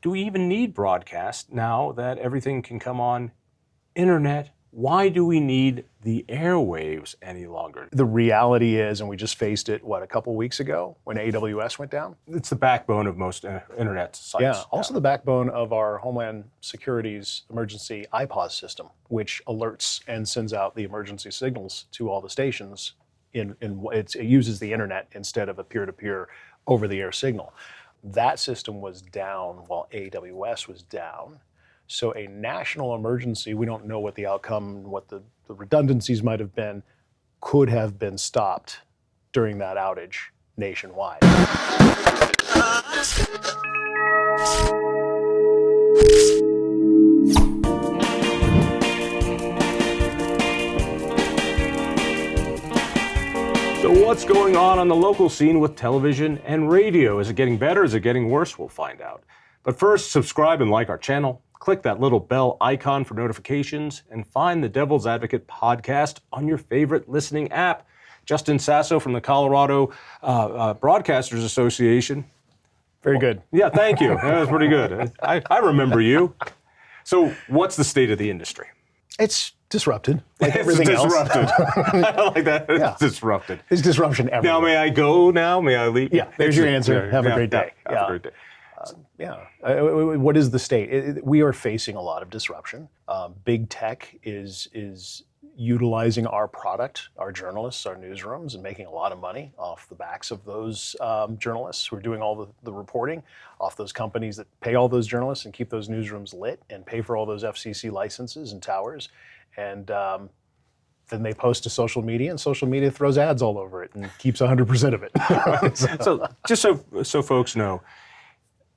do we even need broadcast now that everything can come on internet? Why do we need the airwaves any longer? The reality is, and we just faced it, a couple weeks ago when AWS went down? It's the backbone of most internet sites. Yeah, also the backbone of our Homeland Security's emergency iPause system, which alerts and sends out the emergency signals to all the stations. It uses the internet instead of a peer-to-peer over-the-air signal. That system was down while AWS was down. So a national emergency, we don't know what the outcome, what the redundancies might have been, could have been stopped during that outage nationwide. So what's going on the local scene with television and radio? Is it getting better? Is it getting worse? We'll find out. But first, subscribe and like our channel. Click that little bell icon for notifications and find the Devil's Advocate podcast on your favorite listening app. Justin Sasso from the Colorado Broadcasters Association. Very good. Yeah, thank you. That was pretty good. I remember you. So what's the state of the industry? It's disrupted, like everything else. It's disrupted. I like that. It's Yeah. disrupted. There's disruption everywhere. Now, may I go now? May I leave? Yeah, there's your answer. Have a great day. Have a great day. What is the state? We are facing a lot of disruption. Big tech is utilizing our product, our journalists, our newsrooms, and making a lot of money off the backs of those journalists who are doing all the reporting, off those companies that pay all those journalists and keep those newsrooms lit and pay for all those FCC licenses and towers. And then they post to social media, and social media throws ads all over it and keeps 100% of it. So just so folks know,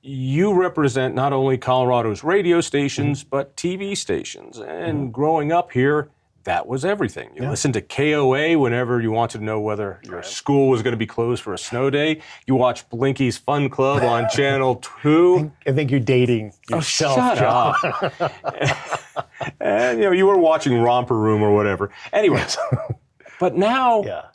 you represent not only Colorado's radio stations, but TV stations. And growing up here, that was everything. You listened to KOA whenever you wanted to know whether your school was going to be closed for a snow day. You watched Blinky's Fun Club on Channel 2. I think you're dating yourself, shut up. And you were watching Romper Room or whatever. Anyways, but now,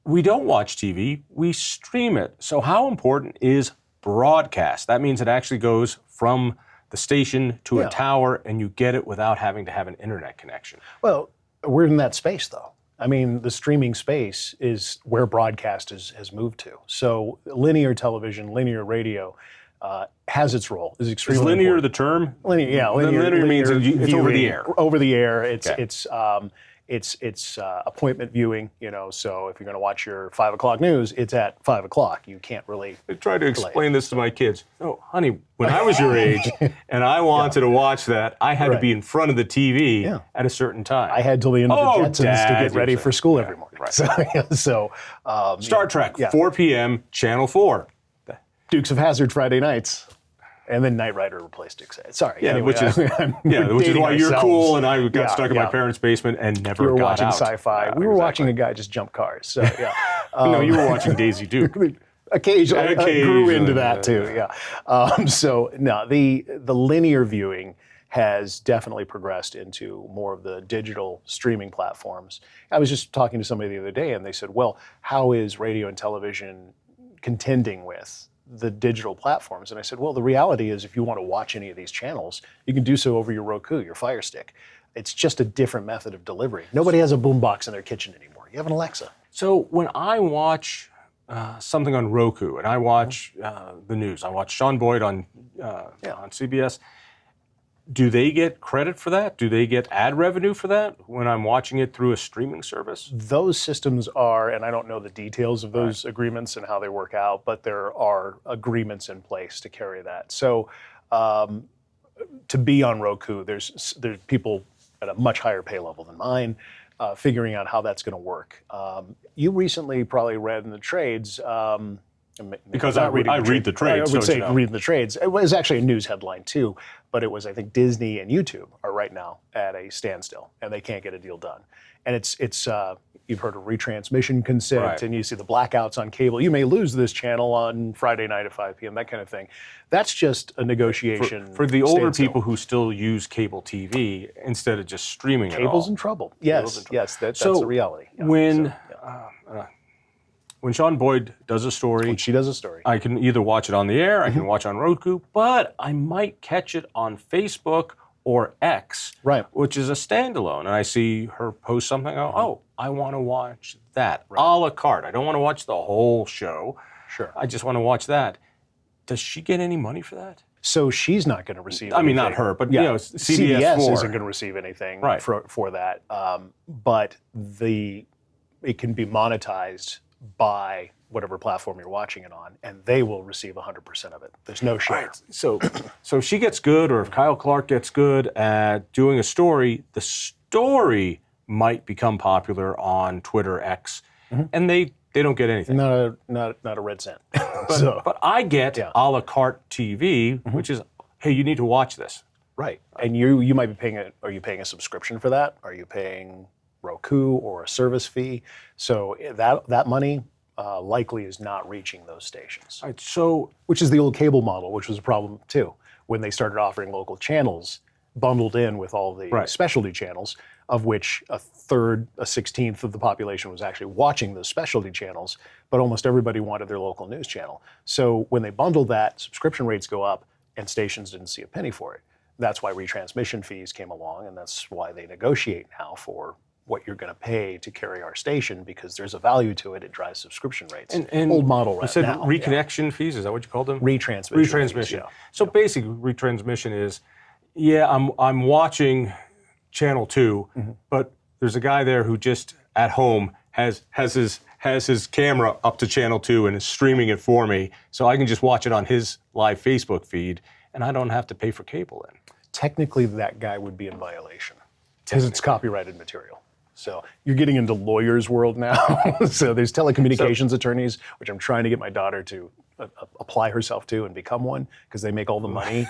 we don't watch TV, we stream it. So how important is broadcast? That means it actually goes from the station to a tower, and you get it without having to have an internet connection. Well, we're in that space, though. I mean, the streaming space is where broadcast has moved to. So linear television, linear radio has its role. Is extremely linear important. the term? Linear, yeah. Linear means it's over the air. Over the air. It's appointment viewing. So if you're going to watch your 5 o'clock news, it's at 5 o'clock. You can't really. I try to explain this to my kids. Oh, honey, when I was your age and I wanted to watch that, I had to be in front of the TV at a certain time. I had till the end of the Jetsons to get ready for school every morning. Right. So Star Trek, 4 p.m., Channel 4. Dukes of Hazzard Friday nights. And then Knight Rider replaced Dukes. Sorry. Yeah, anyway, which is why you're cool and I got stuck in my parents' basement and never got out. We were watching sci-fi. We were watching a guy just jump cars. So no, you were watching Daisy Duke. Occasionally, I grew into that too. So no, the linear viewing has definitely progressed into more of the digital streaming platforms. I was just talking to somebody the other day, and they said, "Well, how is radio and television contending with the digital platforms?" And I said, well, the reality is if you want to watch any of these channels, you can do so over your Roku, your Fire Stick. It's just a different method of delivery. Nobody has a boombox in their kitchen anymore. You have an Alexa. So when I watch something on Roku and I watch the news, I watch Sean Boyd on CBS, do they get credit for that? Do they get ad revenue for that when I'm watching it through a streaming service? Those systems are, and I don't know the details of those agreements and how they work out, but there are agreements in place to carry that. So to be on Roku, there's people at a much higher pay level than mine figuring out how that's going to work. You recently probably read in the trades, because I read the trades. I would say reading the trades. It was actually a news headline too, but it was, I think, Disney and YouTube are right now at a standstill, and they can't get a deal done. And it's you've heard of retransmission consent, and you see the blackouts on cable. You may lose this channel on Friday night at 5 p.m., that kind of thing. That's just a negotiation. For the older people who still use cable TV instead of just streaming Cable's in trouble. Yes, that's the reality. When when Sean Boyd does a story, When she does a story. I can either watch it on the air, I can watch on Roku, but I might catch it on Facebook or X, Right. which is a standalone. And I see her post something, I go, oh, I want to watch that. A la carte. I don't want to watch the whole show. Sure. I just want to watch that. Does she get any money for that? So she's not going to receive I mean, anything. not her, but Yeah. you know, CBS 4. isn't going to receive anything Right. for that. But it can be monetized by whatever platform you're watching it on, and they will receive 100% of it. There's no share. Right. So if she gets good, or if Kyle Clark gets good at doing a story, the story might become popular on Twitter, X, and they don't get anything. Not a red cent. But I get a la carte TV, which is, hey, you need to watch this. Right. And you might be paying are you paying a subscription for that? Are you paying Roku or a service fee? So that money likely is not reaching those stations. Right, so Which is the old cable model, which was a problem too, when they started offering local channels bundled in with all the specialty channels, of which a third, a 16th of the population was actually watching those specialty channels, but almost everybody wanted their local news channel. So when they bundled that, subscription rates go up and stations didn't see a penny for it. That's why retransmission fees came along, and that's why they negotiate now for what you're going to pay to carry our station, because there's a value to it. It drives subscription rates. and old model right you said now. reconnection fees, is that what you called them? Retransmission. Fees, yeah. So basically, retransmission is, I'm watching Channel 2, but there's a guy there who just at home has his camera up to Channel 2 and is streaming it for me, so I can just watch it on his live Facebook feed, and I don't have to pay for cable then. Technically, that guy would be in violation because it's copyrighted material. So you're getting into lawyers' world now. So there's telecommunications attorneys, which I'm trying to get my daughter to apply herself to and become one, because they make all the money.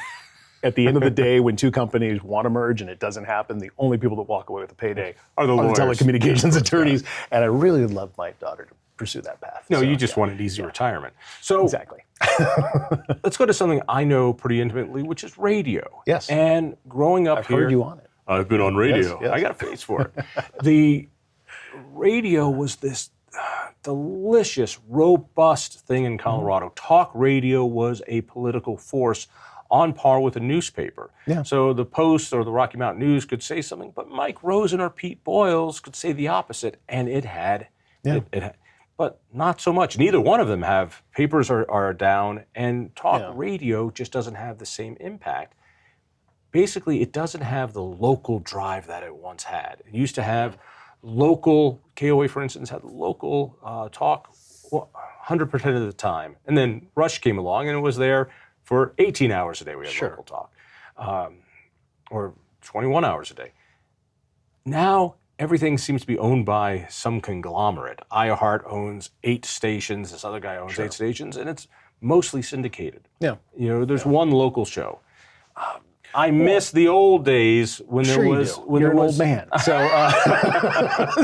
At the end of the day, when two companies want to merge and it doesn't happen, the only people that walk away with a payday are the lawyers. Telecommunications attorneys. And I really would love my daughter to pursue that path. No, you just want an easy retirement. So exactly. let's go to something I know pretty intimately, which is radio. Yes. And growing up I've here, heard you on it. I've been on radio. Yes. I got a face for it. The radio was this delicious, robust thing in Colorado. Talk radio was a political force on par with a newspaper. Yeah. So the Post or the Rocky Mountain News could say something, but Mike Rosen or Pete Boyles could say the opposite, and it had, but not so much. Neither one of them have. Papers are down, and talk radio just doesn't have the same impact. Basically, it doesn't have the local drive that it once had. It used to have local, KOA for instance, had local talk 100% of the time. And then Rush came along and it was there for 18 hours a day we had local talk, or 21 hours a day. Now, everything seems to be owned by some conglomerate. iHeart owns 8 stations, this other guy owns 8 stations, and it's mostly syndicated. Yeah. You know, there's one local show. I miss the old days when there was. When You're there an was, old man, so,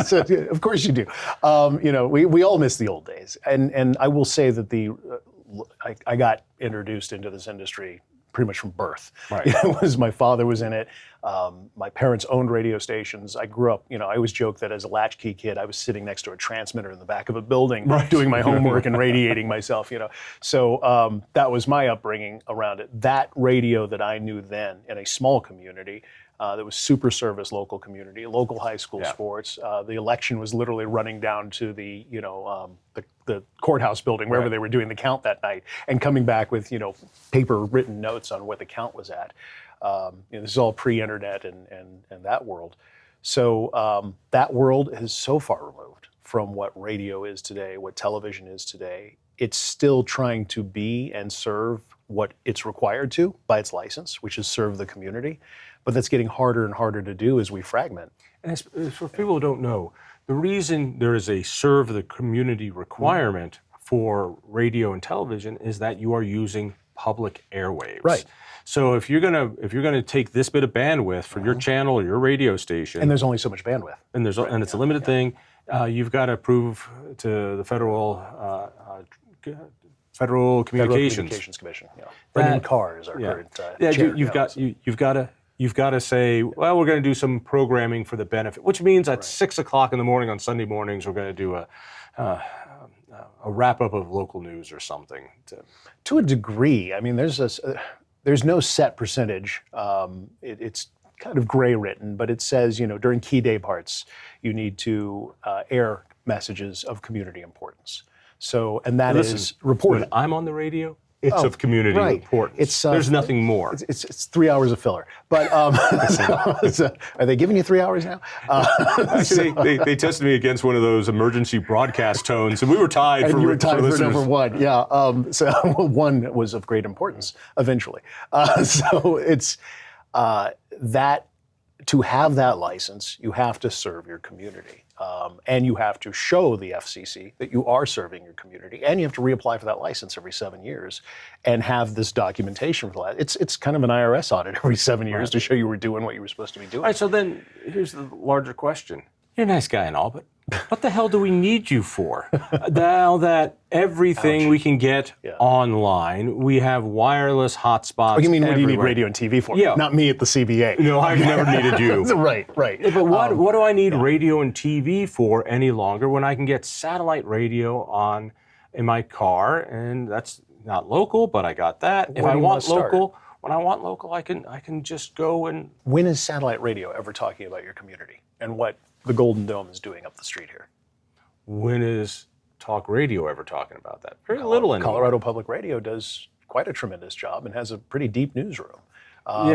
so of course you do. You know, we all miss the old days, and I will say that I got introduced into this industry pretty much from birth. Right. It was my father was in it. My parents owned radio stations. I grew up, you know, I always joke that as a latchkey kid, I was sitting next to a transmitter in the back of a building doing my homework and radiating myself, you know. So that was my upbringing around it. That radio that I knew then in a small community, that was super service local community, local high school sports. The election was literally running down to the, you know, the courthouse building, wherever they were doing the count that night, and coming back with, you know, paper written notes on what the count was at. You know, this is all pre-internet and that world. So that world is so far removed from what radio is today, what television is today. It's still trying to be and serve what it's required to by its license, which is serve the community. But that's getting harder and harder to do as we fragment. And for people who don't know, the reason there is a serve the community requirement for radio and television is that you are using public airwaves. Right. So if you're gonna take this bit of bandwidth for your channel or your radio station, and there's only so much bandwidth, and it's a limited thing, you've got to prove to the Federal Communications Commission. Yeah. Brendan Carr is our current chair. You've got to say, well, we're going to do some programming for the benefit, which means at 6 o'clock in the morning on Sunday mornings, we're going to do a wrap up of local news or something. To a degree, I mean, there's no set percentage. It's kind of gray written, but it says, during key day parts, you need to air messages of community importance. So, and that is reported. When I'm on the radio, it's of community importance. There's nothing more. It's 3 hours of filler. But so are they giving you 3 hours now? Actually, they tested me against one of those emergency broadcast tones, and we were tied and for you were tied for listeners. number one. Yeah. So one was of great importance eventually. So it's that to have that license, you have to serve your community. And you have to show the FCC that you are serving your community, and you have to reapply for that license every 7 years, and have this documentation for that. It's kind of an IRS audit every 7 years to show you were doing what you were supposed to be doing. All right, so then here's the larger question. You're a nice guy and all, but what the hell do we need you for? Now that everything we can get online, we have wireless hotspots. Oh, you mean everywhere. what do you need radio and TV for? Yeah. Not me at the CBA. No, I've never needed you. Right. Yeah, but what do I need radio and TV for any longer when I can get satellite radio in my car, and that's not local, but I got that. If I want local, when I want local, I can just go and. When is satellite radio ever talking about your community and what the Golden Dome is doing up the street here? When is talk radio ever talking about that? Very little anymore. Colorado Public Radio does quite a tremendous job and has a pretty deep newsroom.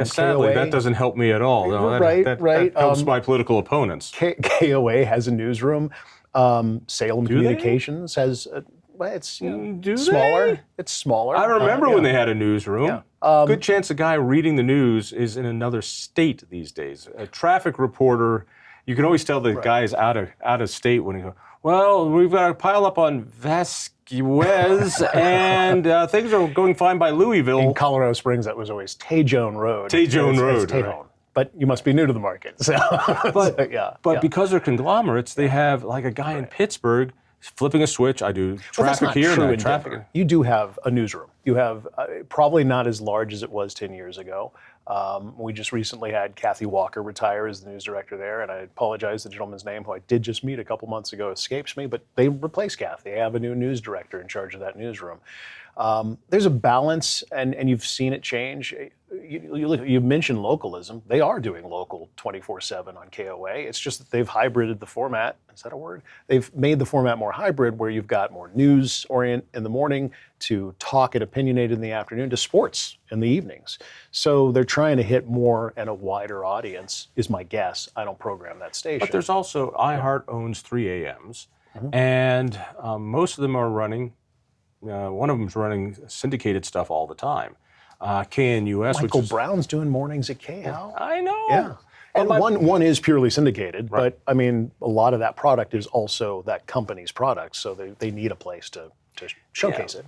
Sadly, that doesn't help me at all. No, that helps my political opponents. KOA has a newsroom. Salem Communications has. It's smaller. It's smaller. I remember when they had a newsroom. Good chance the guy reading the news is in another state these days. A traffic reporter, you can always tell the guy's out of state when he goes, well, we've got a pile up on Vasquez, and things are going fine by Louisville. In Colorado Springs, that was always Tejon Road. Tejon Road. Tejon. Right. But you must be new to the market. So, but because they're conglomerates, they have like a guy in Pittsburgh flipping a switch. I do traffic here and traffic. You do have a newsroom. You have probably not as large as it was 10 years ago. We just recently had Kathy Walker retire as the news director there, and I apologize, the gentleman's name, who I did just meet a couple months ago, escapes me, but they replaced Kathy. They have a new news director in charge of that newsroom. There's a balance, and you've seen it change. You mentioned localism. They are doing local 24/7 on KOA. It's just that they've hybrided the format. Is that a word? They've made the format more hybrid, where you've got more news orient in the morning, to talk and opinionated in the afternoon, to sports in the evenings. So they're trying to hit more and a wider audience, is my guess. I don't program that station. But there's also, iHeart owns 3 AMs, and most of them are running. One of them's running syndicated stuff all the time. KNUS, Michael Brown's doing mornings at KHOW. I know. Yeah. And one is purely syndicated, but I mean, a lot of that product is also that company's product, so they need a place to showcase it.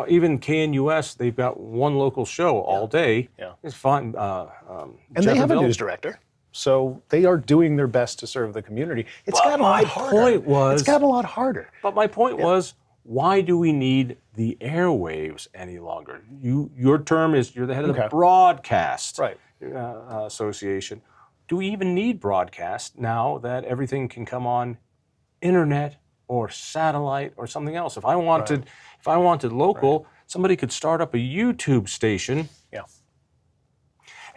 Even KNUS, they've got one local show all day. Yeah. It's fun. And they have a news director. So they are doing their best to serve the community. It's gotten a lot harder. It's gotten a lot harder. But my point was, why do we need the airwaves any longer? Your term is, you're the head of the broadcast association. Do we even need broadcast now that everything can come on internet or satellite or something else? If I wanted local, somebody could start up a YouTube station.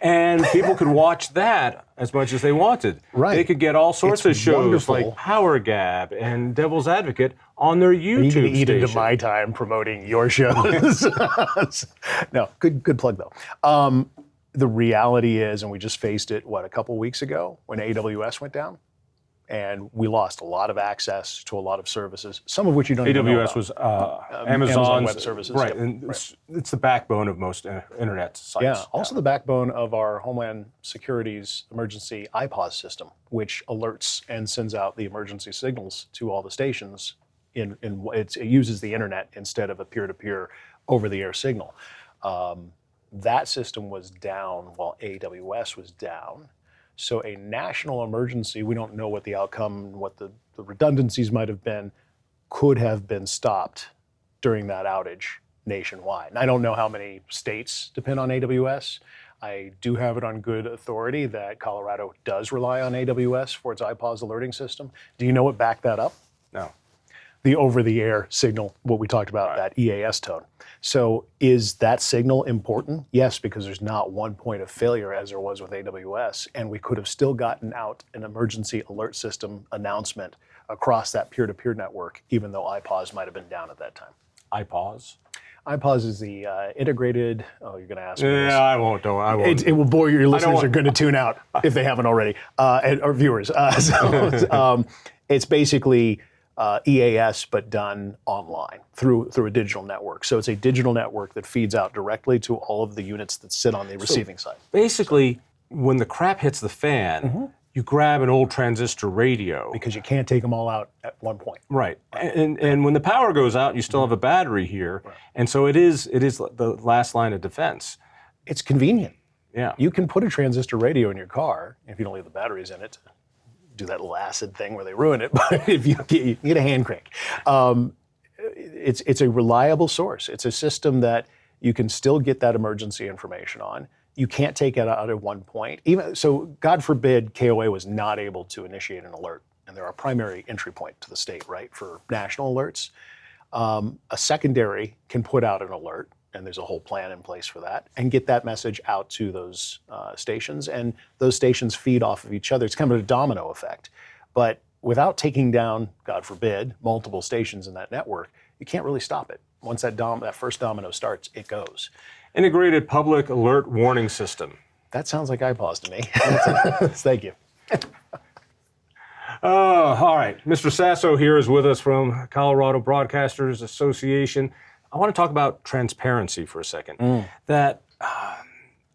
And people could watch that as much as they wanted. Right. They could get all sorts of shows like Power Gab and Devil's Advocate on their YouTube station. You can eat into my time promoting your shows. No, good plug though. The reality is, and we just faced it, a couple weeks ago when AWS went down? And we lost a lot of access to a lot of services, some of which you don't even know about. AWS was Amazon Web Services. Right, and it's the backbone of most internet sites. Yeah, also the backbone of our Homeland Security's emergency iPause system, which alerts and sends out the emergency signals to all the stations. It uses the internet instead of a peer-to-peer over-the-air signal. That system was down while AWS was down. So a national emergency, we don't know what the outcome, what the redundancies might have been, could have been stopped during that outage nationwide. And I don't know how many states depend on AWS. I do have it on good authority that Colorado does rely on AWS for its iPause alerting system. Do you know what backed that up? No. the over-the-air signal, what we talked about, that EAS tone. So is that signal important? Yes, because there's not one point of failure as there was with AWS, and we could have still gotten out an emergency alert system announcement across that peer-to-peer network, even though iPause might have been down at that time. iPause? iPause is the integrated, you're going to ask me this. Yeah, I won't. It will bore you. Your listeners are going to tune out if they haven't already, or viewers. It's basically EAS, but done online through a digital network. So it's a digital network that feeds out directly to all of the units that sit on the receiving side. Basically, when the crap hits the fan, you grab an old transistor radio. Because you can't take them all out at one point. Right. And when the power goes out, you still have a battery here. Right. And so it is the last line of defense. It's convenient. Yeah. You can put a transistor radio in your car if you don't leave the batteries in it. Do that little acid thing where they ruin it, but if you get a hand crank. It's a reliable source. It's a system that you can still get that emergency information on. You can't take it out at one point. Even so, God forbid KOA was not able to initiate an alert, and they're a primary entry point to the state, right, for national alerts. A secondary can put out an alert, and there's a whole plan in place for that, and get that message out to those stations, and those stations feed off of each other. It's kind of a domino effect. But without taking down, God forbid, multiple stations in that network, you can't really stop it. Once that first domino starts, it goes. Integrated public alert warning system. That sounds like iPause to me. Thank you. All right. Mr. Sasso here is with us from Colorado Broadcasters Association. I want to talk about transparency for a second. That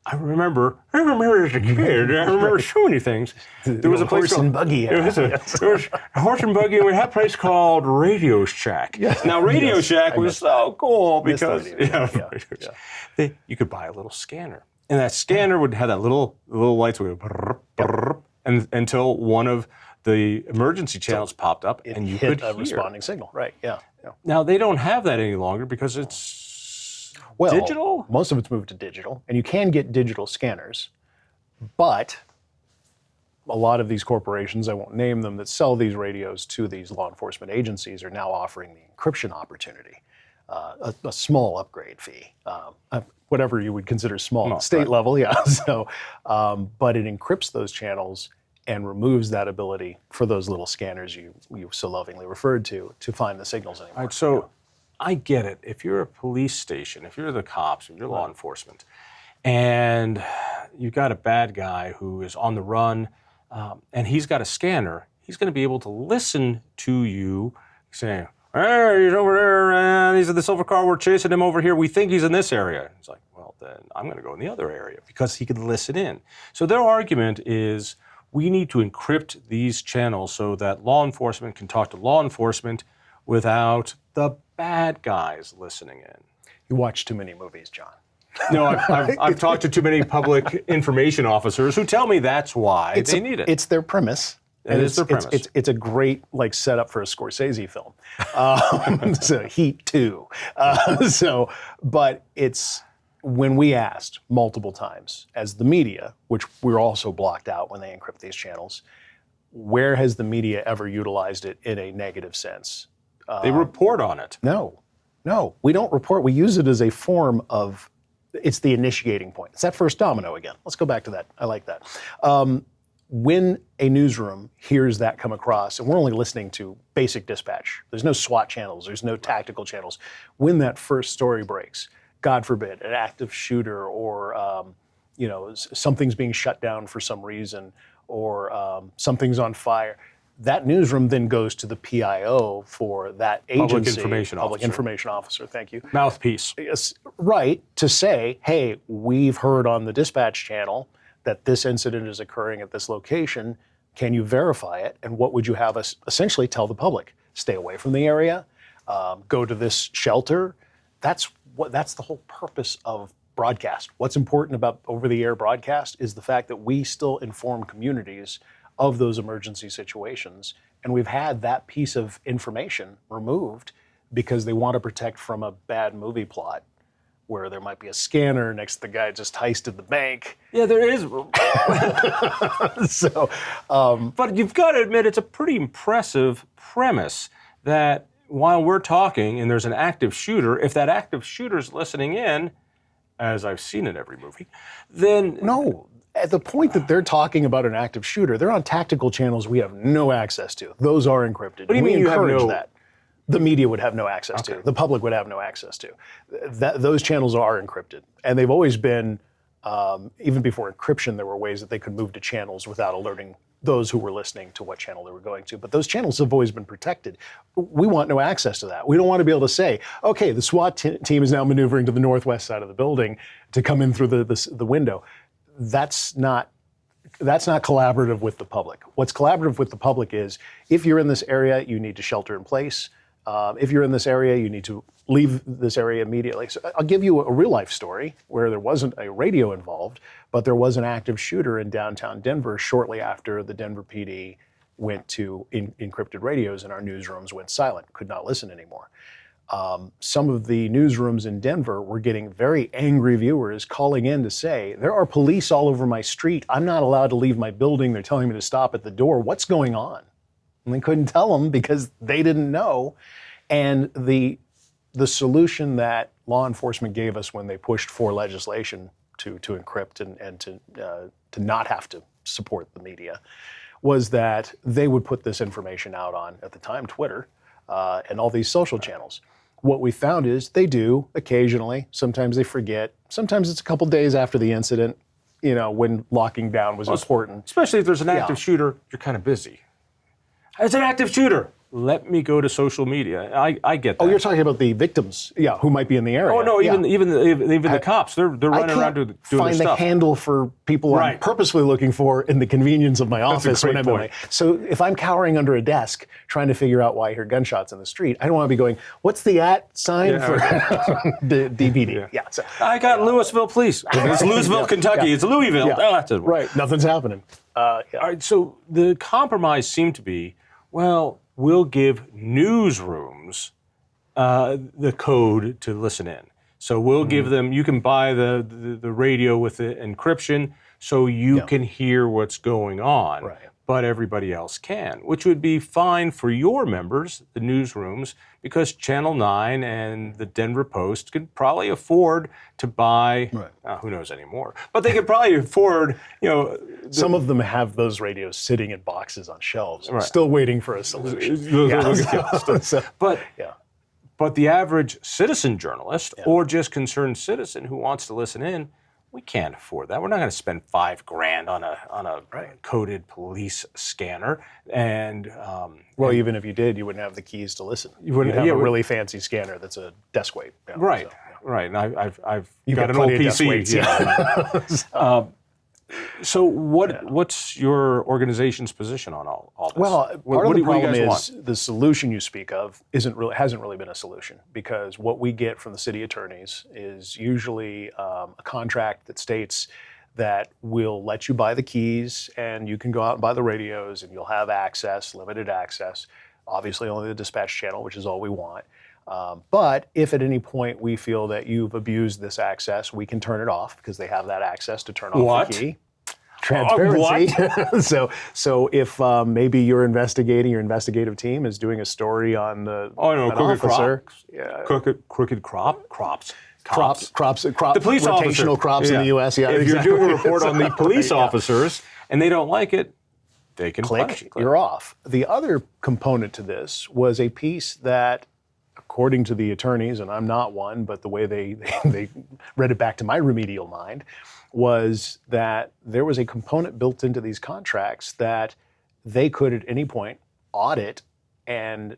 I remember as a kid, I remember so many things. There was a place horse and buggy. There was a horse and buggy, and we had a place called Radio Shack. Yes. Now, Radio Shack was so cool because you could buy a little scanner, and that scanner would have that little lights would go brrr, brrr, and until one of the emergency channels popped up, and you could hear a responding signal. Right? Yeah. Now they don't have that any longer because it's digital. Most of it's moved to digital, and you can get digital scanners, but a lot of these corporations, I won't name them, that sell these radios to these law enforcement agencies are now offering the encryption opportunity, a small upgrade fee, whatever you would consider small at state level, yeah. So, but it encrypts those channels and removes that ability for those little scanners you so lovingly referred to find the signals anymore. All right, so I get it. If you're a police station, if you're the cops, if you're law enforcement, and you've got a bad guy who is on the run, and he's got a scanner, he's going to be able to listen to you saying, hey, he's over there, and he's in the silver car, we're chasing him over here, we think he's in this area. It's like, well, then I'm going to go in the other area because he can listen in. So their argument is, we need to encrypt these channels so that law enforcement can talk to law enforcement without the bad guys listening in. You watch too many movies, John. No, I've talked to too many public information officers who tell me that's why they need it. It's their premise. It is their premise. It's a great setup for a Scorsese film. So Heat 2. But it's when we asked multiple times as the media, which we're also blocked out when they encrypt these channels, where has the media ever utilized it in a negative sense? They report on it. No, we don't report. We use it as a form of, it's the initiating point. It's that first domino again. Let's go back to that. I like that. When a newsroom hears that come across, and we're only listening to basic dispatch, there's no SWAT channels, there's no tactical channels. When that first story breaks, God forbid, an active shooter or something's being shut down for some reason or something's on fire, that newsroom then goes to the PIO for that agency. Public Information Officer, thank you. Mouthpiece. Yes, right, to say, hey, we've heard on the dispatch channel that this incident is occurring at this location. Can you verify it? And what would you have us essentially tell the public? Stay away from the area, go to this shelter. That's the whole purpose of broadcast. What's important about over-the-air broadcast is the fact that we still inform communities of those emergency situations. And we've had that piece of information removed because they want to protect from a bad movie plot where there might be a scanner next to the guy just heisted the bank. Yeah, there is. So, but you've got to admit, it's a pretty impressive premise that while we're talking and there's an active shooter, if that active shooter's listening in, as I've seen in every movie, then... No. At the point that they're talking about an active shooter, they're on tactical channels we have no access to. Those are encrypted. What do you mean you have no... that. The media would have no access to. The public would have no access to. Those channels are encrypted. And they've always been, even before encryption, there were ways that they could move to channels without alerting those who were listening to what channel they were going to. But those channels have always been protected. We want no access to that. We don't want to be able to say, okay, the SWAT team is now maneuvering to the northwest side of the building to come in through the window. That's not collaborative with the public. What's collaborative with the public is, if you're in this area, you need to shelter in place. If you're in this area, you need to leave this area immediately. So I'll give you a real life story where there wasn't a radio involved, but there was an active shooter in downtown Denver shortly after the Denver PD went to encrypted radios and our newsrooms went silent, could not listen anymore. Some of the newsrooms in Denver were getting very angry viewers calling in to say, there are police all over my street. I'm not allowed to leave my building. They're telling me to stop at the door. What's going on? And they couldn't tell them because they didn't know. And the solution that law enforcement gave us when they pushed for legislation to encrypt and to not have to support the media was that they would put this information out on, at the time, Twitter, and all these social channels. What we found is they do occasionally. Sometimes they forget. Sometimes it's a couple days after the incident, when locking down was important. Especially if there's an active shooter, you're kind of busy. It's an active shooter. Let me go to social media. I get that. Oh, you're talking about the victims, who might be in the area. Oh no, even the cops, they're running around doing I can't find the handle for people I'm purposely looking for in the convenience of my office when I'm away. So if I'm cowering under a desk trying to figure out why I hear gunshots in the street, I don't want to be going, what's the @ for the DPD? Yeah. So, I got Louisville police. It's Louisville, Kentucky. It's Louisville. Yeah. Oh, that's it. Right. Nothing's happening. All right. So the compromise seemed to be, well, we'll give newsrooms the code to listen in. So we'll give them, you can buy the radio with the encryption so you can hear what's going on, but everybody else can, which would be fine for your members, the newsrooms, because Channel 9 and the Denver Post could probably afford to buy, who knows anymore, but they could probably afford, some of them have those radios sitting in boxes on shelves, still waiting for a solution. But the average citizen journalist or just concerned citizen who wants to listen in, we can't afford that. We're not going to spend $5,000 on a coded police scanner. And even if you did, you wouldn't have the keys to listen. You'd have a really fancy scanner that's a desk weight. Right. And I've got an old PC. Weights, So what's your organization's position on all this? Well, part of the problem is the solution you speak of hasn't really been a solution, because what we get from the city attorneys is usually a contract that states that we'll let you buy the keys and you can go out and buy the radios and you'll have access, limited access, obviously only the dispatch channel, which is all we want. But if at any point we feel that you've abused this access, we can turn it off, because they have that access to turn off the key. Transparency. So if maybe your investigative team is doing a story on an officer, crooked crops. The police rotational crops in the U.S. Yeah, if you're doing a report on the police officers and they don't like it, they can click. You're off. The other component to this was a piece that, according to the attorneys, and I'm not one, but the way they read it back to my remedial mind, was that there was a component built into these contracts that they could at any point audit and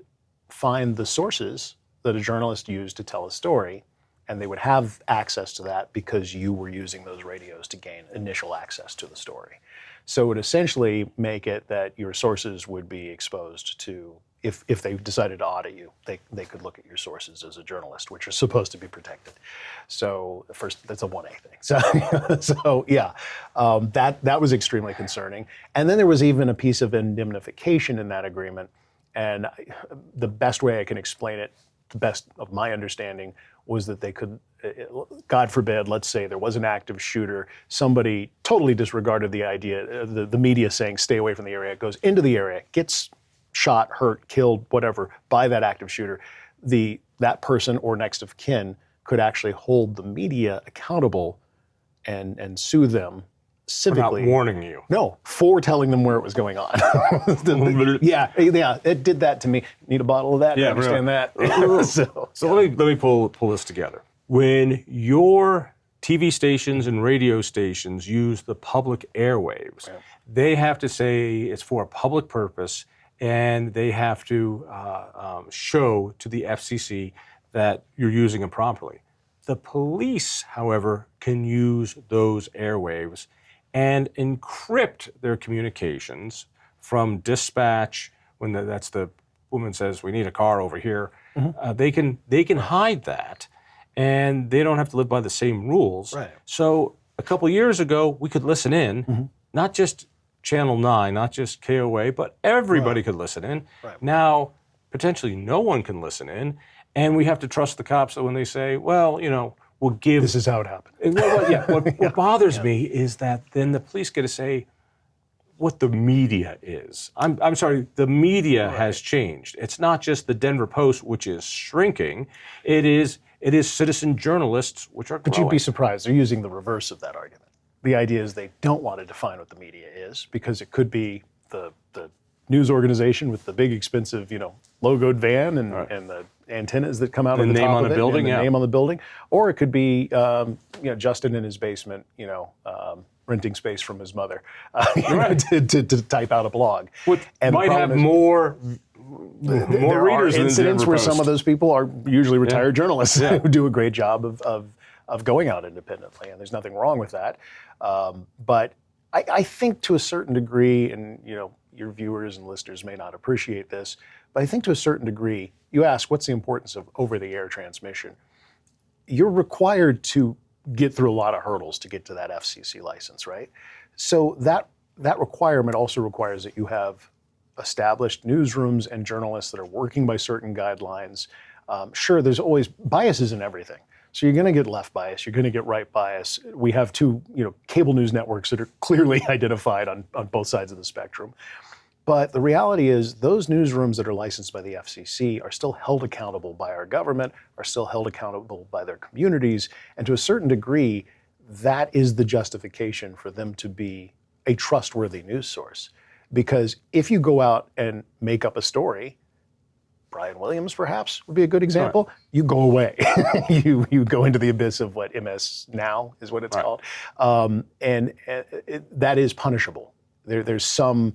find the sources that a journalist used to tell a story, and they would have access to that because you were using those radios to gain initial access to the story. So it would essentially make it that your sources would be exposed to, if they decided to audit you, they could look at your sources as a journalist, which are supposed to be protected. So first, that's a 1A thing. That was extremely concerning. And then there was even a piece of indemnification in that agreement. And the best way I can explain it, the best of my understanding, was that they could, God forbid, let's say there was an active shooter, somebody totally disregarded the idea, the media saying stay away from the area, goes into the area, gets shot, hurt, killed, whatever, by that active shooter, that person or next of kin could actually hold the media accountable and sue them civically. Without warning you. No, for telling them where it was going on. yeah, it did that to me. Need a bottle of that? Yeah, understand that. So let me pull this together. When your TV stations and radio stations use the public airwaves, they have to say it's for a public purpose, and they have to show to the FCC that you're using them properly. The police, however, can use those airwaves and encrypt their communications from dispatch when that's the woman says, we need a car over here. They can hide that, and they don't have to live by the same rules. Right. So a couple years ago, we could listen in, not just Channel 9, not just KOA, but everybody could listen in. Right. Now, potentially no one can listen in, and we have to trust the cops that when they say, well, we'll give... This is how it happened. What bothers me is that then the police get to say what the media is. I'm sorry, the media has changed. It's not just the Denver Post, which is shrinking. It is citizen journalists, which are growing. But you'd be surprised. They're using the reverse of that argument. The idea is they don't want to define what the media is because it could be the news organization with the big expensive, logoed van and the antennas that come out of the top of it, building, and the name on the building, or it could be Justin in his basement, renting space from his mother to type out a blog. Which might have more readers than incidents Denver where Post. Some of those people are usually retired journalists who do a great job of going out independently, and there's nothing wrong with that. But I think to a certain degree, and your viewers and listeners may not appreciate this, but I think to a certain degree, you ask what's the importance of over-the-air transmission. You're required to get through a lot of hurdles to get to that FCC license, right? So that requirement also requires that you have established newsrooms and journalists that are working by certain guidelines. Sure, there's always biases in everything. So you're going to get left bias, you're going to get right bias. We have two, cable news networks that are clearly identified on both sides of the spectrum. But the reality is those newsrooms that are licensed by the FCC are still held accountable by our government, are still held accountable by their communities, and to a certain degree, that is the justification for them to be a trustworthy news source. Because if you go out and make up a story, Brian Williams, perhaps, would be a good example. Right. You go away. you go into the abyss of what MS Now is what it's called. That is punishable. There's some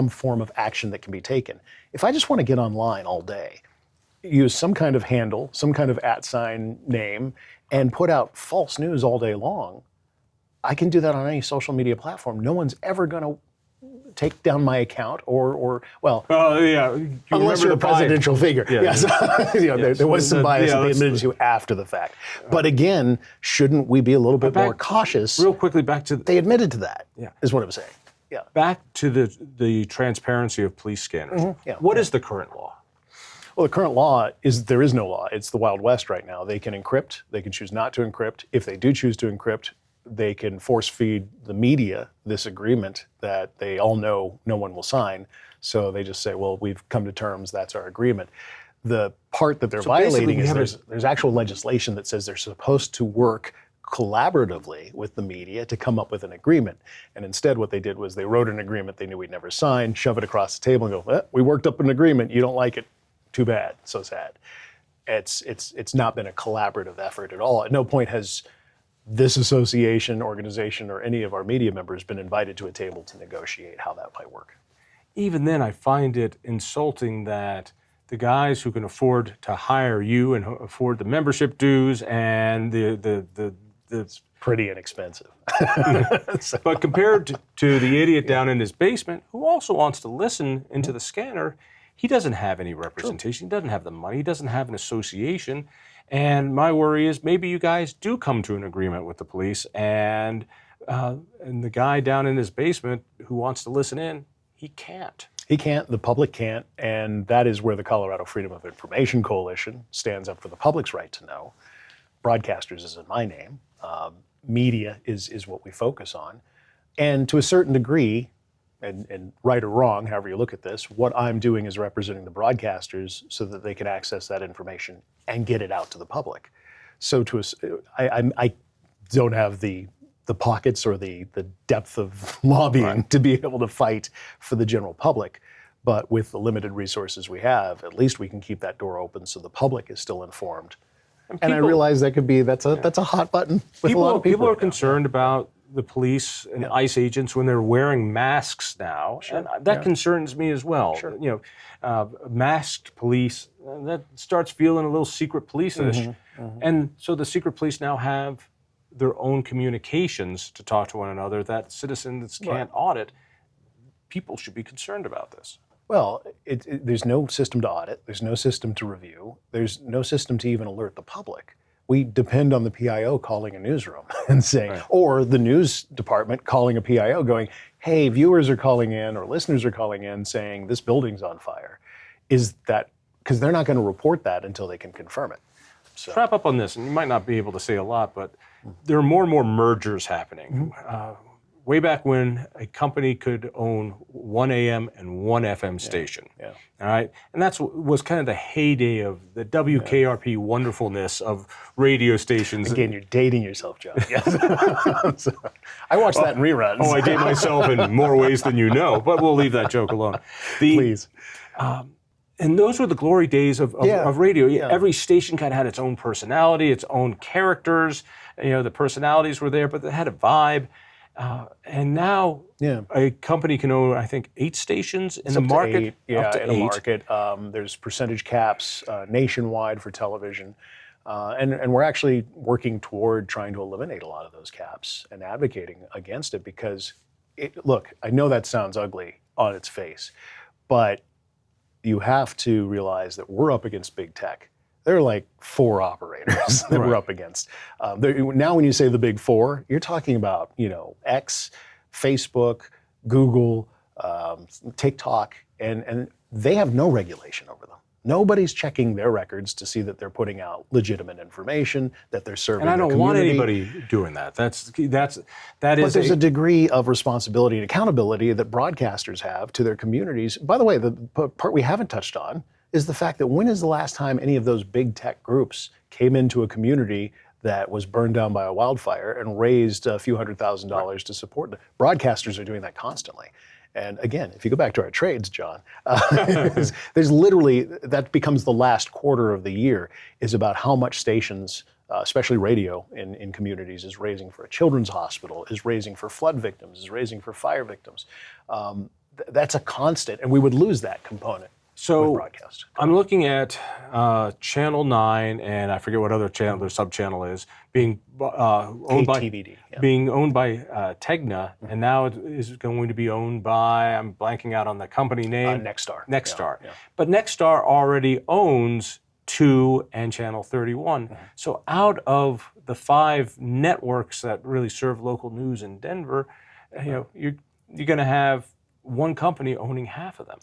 form of action that can be taken. If I just want to get online all day, use some kind of handle, some kind of @sign name, and put out false news all day long, I can do that on any social media platform. No one's ever going to take down my account unless you're a presidential figure. Yeah. Yes. There was some bias that they admitted to after the fact. But again, shouldn't we be a little bit more cautious? Real quickly, back to... They admitted to that, is what I'm saying. Yeah. Back to the transparency of police scanners. What is the current law? Well, the current law is there is no law. It's the Wild West right now. They can encrypt. They can choose not to encrypt. If they do choose to encrypt, they can force feed the media this agreement that they all know no one will sign. So they just say, well, we've come to terms, that's our agreement. The part that they're violating is there's actual legislation that says they're supposed to work collaboratively with the media to come up with an agreement. And instead what they did was they wrote an agreement they knew we'd never sign, shove it across the table and go, we worked up an agreement, you don't like it, too bad, so sad. It's not been a collaborative effort at all. At no point has this association, organization, or any of our media members been invited to a table to negotiate how that might work. Even then, I find it insulting that the guys who can afford to hire you and afford the membership dues and it's pretty inexpensive. But compared to the idiot down in his basement who also wants to listen into the scanner, he doesn't have any representation. He doesn't have the money. He doesn't have an association. And my worry is maybe you guys do come to an agreement with the police, and the guy down in his basement who wants to listen in, he can't. He can't, the public can't, and that is where the Colorado Freedom of Information Coalition stands up for the public's right to know. Broadcasters is in my name. Media is what we focus on. And to a certain degree, and right or wrong, however you look at this, what I'm doing is representing the broadcasters so that they can access that information and get it out to the public. So I don't have the pockets or the depth of lobbying to be able to fight for the general public. But with the limited resources we have, at least we can keep that door open so the public is still informed. And I realize that's a hot button with a lot of people. People are concerned about the police and ICE agents when they're wearing masks now, and that concerns me as well. You know, masked police, that starts feeling a little secret police-ish. And so the secret police now have their own communications to talk to one another that citizens can't audit. People should be concerned about this. Well, there's no system to audit. There's no system to review. There's no system to even alert the public. We depend on the PIO calling a newsroom and saying, or the news department calling a PIO going, hey, viewers are calling in or listeners are calling in saying this building's on fire. Is that, because they're not going to report that until they can confirm it. So. To wrap up on this, and you might not be able to say a lot, but there are more and more mergers happening. Way back when a company could own one AM and one FM station, all right? And that was kind of the heyday of the WKRP wonderfulness of radio stations. Again, you're dating yourself, John. Yes. So, I watched that in reruns. Oh, I date myself in more ways than you know, but we'll leave that joke alone. Please. And those were the glory days of radio. Every station kind of had its own personality, its own characters. You know, the personalities were there, but they had a vibe. And now a company can own, I think, 8 stations in the market. Up to 8. A market. There's percentage caps nationwide for television. And we're actually working toward trying to eliminate a lot of those caps and advocating against it because, look, I know that sounds ugly on its face, but you have to realize that we're up against big tech. There are like 4 operators that we're up against. Now when you say the big 4, you're talking about, X, Facebook, Google, TikTok, and they have no regulation over them. Nobody's checking their records to see that they're putting out legitimate information, that they're serving their community. And I don't want anybody doing that. That is. But there's a degree of responsibility and accountability that broadcasters have to their communities. By the way, the part we haven't touched on is the fact that when is the last time any of those big tech groups came into a community that was burned down by a wildfire and raised a few $100,000 to support them? Broadcasters are doing that constantly. And again, if you go back to our trades, John, there's literally, that becomes the last quarter of the year, is about how much stations, especially radio in communities, is raising for a children's hospital, is raising for flood victims, is raising for fire victims. That's a constant, and we would lose that component. So I'm looking at Channel 9, and I forget what other channel, their sub-channel is, being owned by KTVD, being owned by Tegna, and now it is going to be owned by, I'm blanking out on the company name. Nexstar. Nexstar. But Nexstar already owns 2 and Channel 31. So out of the 5 networks that really serve local news in Denver, you're going to have one company owning half of them.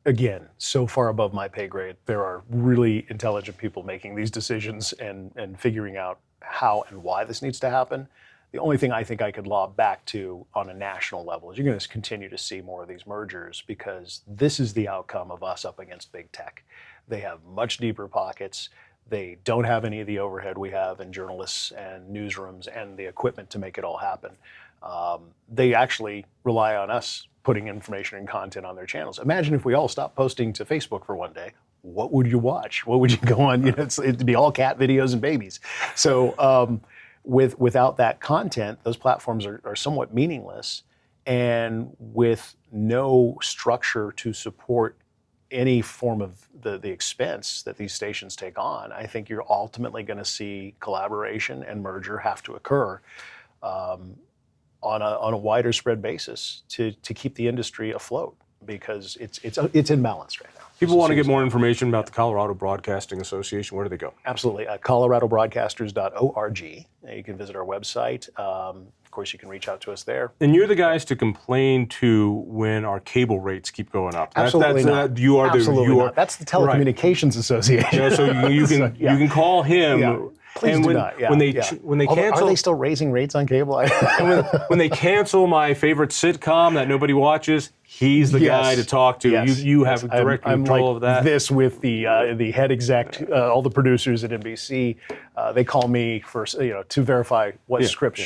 Again, so far above my pay grade. There are really intelligent people making these decisions and figuring out how and why this needs to happen. The only thing I think I could lob back to on a national level is you're going to continue to see more of these mergers because this is the outcome of us up against big tech. They have much deeper pockets. They don't have any of the overhead we have in journalists and newsrooms and the equipment to make it all happen. They actually rely on us putting information and content on their channels. Imagine if we all stopped posting to Facebook for one day. What would you watch? What would you go on? It'd be all cat videos and babies. So without that content, those platforms are somewhat meaningless. And with no structure to support any form of the expense that these stations take on, I think you're ultimately going to see collaboration and merger have to occur on a wider spread basis to keep the industry afloat because it's imbalanced right now. People want to get more information about the Colorado Broadcasting Association. Where do they go? Absolutely. coloradobroadcasters.org. You can visit our website. Of course, you can reach out to us there. And you're the guys to complain to when our cable rates keep going up. Absolutely not. Absolutely not. That's the Telecommunications Association. So you can call him. Please and do when, not. Yeah, when they yeah. when they Although, cancel, are they still raising rates on cable? and when they cancel my favorite sitcom that nobody watches, he's the guy to talk to. Yes, you yes. have direct I'm control like of that. This with the head exec, all the producers at NBC. They call me for to verify what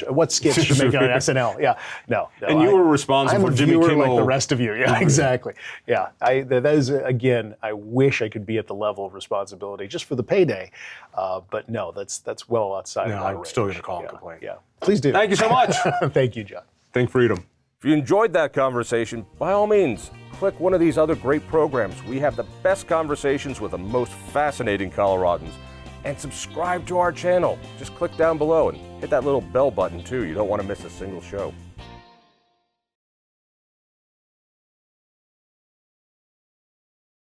what skits should make it on SNL. Yeah, no. And you were responsible for Jimmy viewer Kimmel, like the rest of you. Yeah, exactly. Yeah, that is again. I wish I could be at the level of responsibility just for the payday, but no, that's well outside of my range. I'm still going to call and complain. Yeah, please do. Thank you so much. Thank you, John. Think freedom. If you enjoyed that conversation, by all means, click one of these other great programs. We have the best conversations with the most fascinating Coloradans. And subscribe to our channel. Just click down below and hit that little bell button too. You don't want to miss a single show.